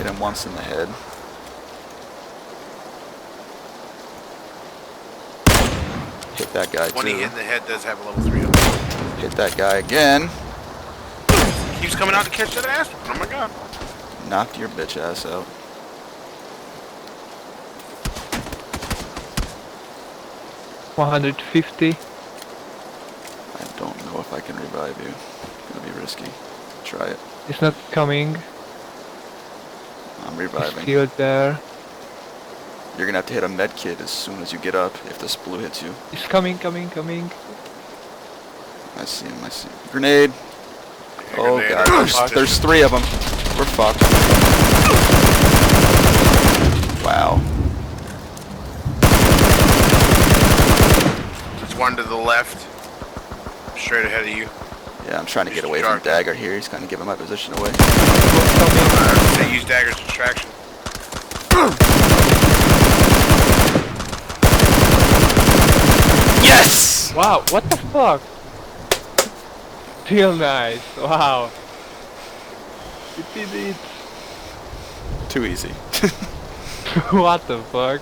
Hit him once in the head. Hit that guy too. One he hit in the head does have a level 3 up. Hit that guy again. Keeps coming out to catch that ass. Oh my god. Knocked your bitch ass out. $150. I don't know if I can revive you. It's gonna be risky. Try it. It's not coming. I'm It's reviving. still there. You're gonna have to hit a med kit as soon as you get up if this blue hits you. It's coming. I see him, I see him. Grenade! Oh Grenade. god, there's 3 of them. We're fucked. Wow. There's one to the left. Straight ahead of you. Yeah, I'm trying to get away from Dagger here. He's kind of giving my position away. They use Dagger's distraction. Yes! Wow, what the fuck? Real nice. Wow. You did it. Too easy. What the fuck?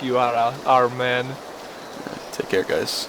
You are our man. Take care, guys.